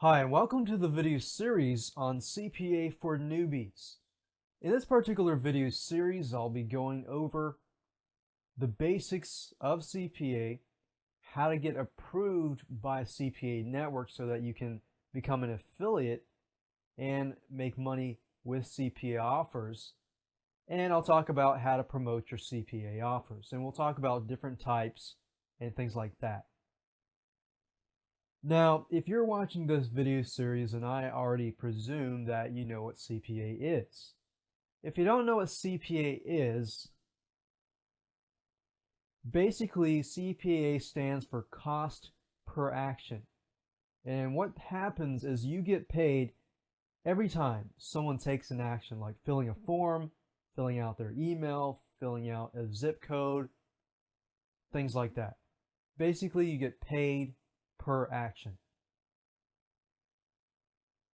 Hi, and welcome to the video series on CPA for newbies. In this particular video series, I'll be going over the basics of CPA, how to get approved by a CPA network so that you can become an affiliate and make money with CPA offers. And I'll talk about how to promote your CPA offers. And we'll talk about different types and things like that. Now, if you're watching this video series, and I already presume that you know what CPA is. If you don't know what CPA is, basically CPA stands for cost per action. And what happens is you get paid every time someone takes an action, like filling a form, filling out their email, filling out a zip code, things like that. Basically, you get paid per action.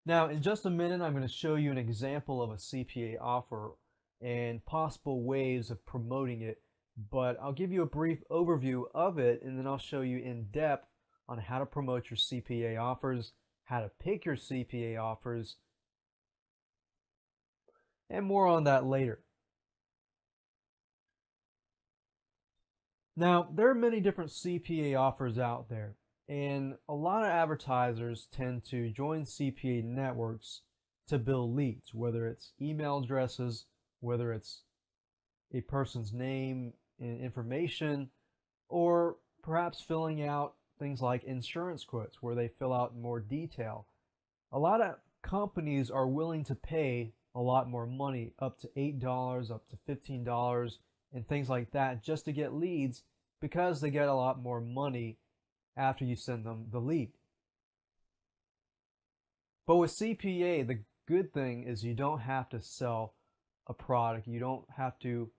Now, in just a minute, I'm going to show you an example of a CPA offer and possible ways of promoting it, but I'll give you a brief overview of it, and then I'll show you in depth on how to promote your CPA offers, how to pick your CPA offers, and more on that later. Now, there are many different CPA offers out there, and a lot of advertisers tend to join CPA networks to build leads, whether it's email addresses, whether it's a person's name and information, or perhaps filling out things like insurance quotes where they fill out in more detail. A lot of companies are willing to pay a lot more money, up to $8, up to $15, and things like that, just to get leads, because they get a lot more money after you send them the lead. But with CPA, the good thing is you don't have to sell a product. You don't have to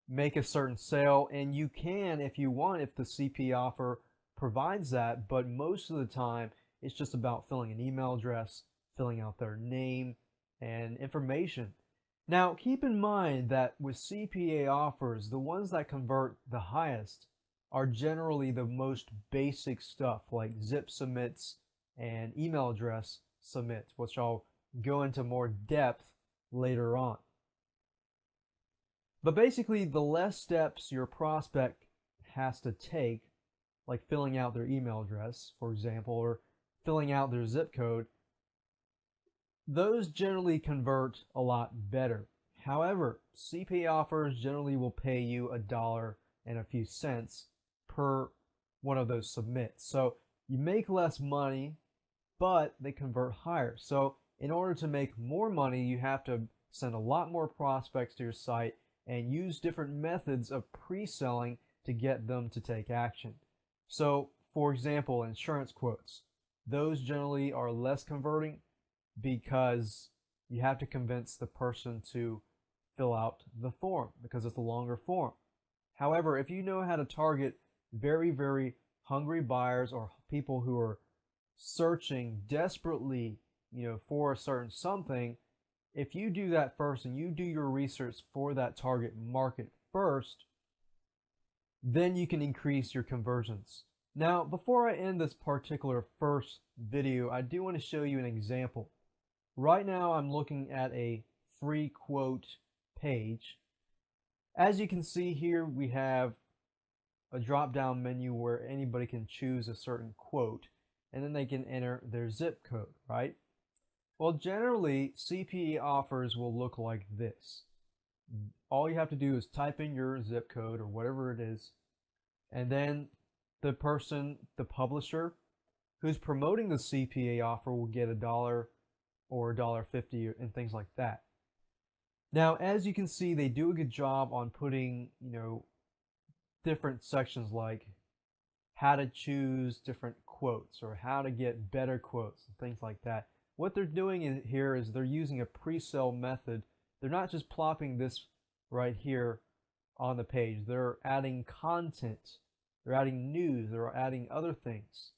make a certain sale, and you can if you want, if the CPA offer provides that, but most of the time it's just about filling an email address, filling out their name and information. Now, keep in mind that with CPA offers, the ones that convert the highest are generally the most basic stuff, like zip submits and email address submits, which I'll go into more depth later on. But basically, the less steps your prospect has to take, like filling out their email address, for example, or filling out their zip code, those generally convert a lot better. However, CPA offers generally will pay you $1 and a few cents per one of those submits. So you make less money, but they convert higher. So in order to make more money, you have to send a lot more prospects to your site and use different methods of pre-selling to get them to take action. So for example, insurance quotes, those generally are less converting because you have to convince the person to fill out the form because it's a longer form. However, if you know how to target very, very hungry buyers or people who are searching desperately, for a certain something, if you do that first and you do your research for that target market first, then you can increase your conversions. Now, before I end this particular first video, I do want to show you an example. Right now, I'm looking at a free quote page. As you can see here, we have a drop-down menu where anybody can choose a certain quote, and then they can enter their zip code, right? Well, generally, CPA offers will look like this. All you have to do is type in your zip code or whatever it is, and then the person, the publisher, who's promoting the CPA offer will get $1 or $1.50 and things like that. Now, as you can see, they do a good job on putting, different sections like how to choose different quotes or how to get better quotes and things like that. What they're doing here is they're using a pre-sale method. They're not just plopping this right here on the page. They're adding content. They're adding news. They're adding other things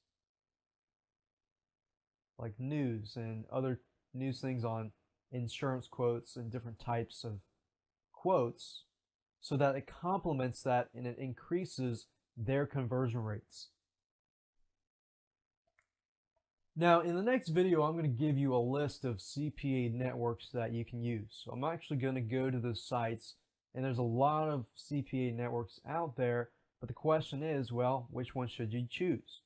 like news and other news things on insurance quotes and different types of quotes so that it complements that and it increases their conversion rates. Now, in the next video, I'm going to give you a list of CPA networks that you can use. So I'm actually going to go to those sites, and there's a lot of CPA networks out there, but the question is, well, which one should you choose?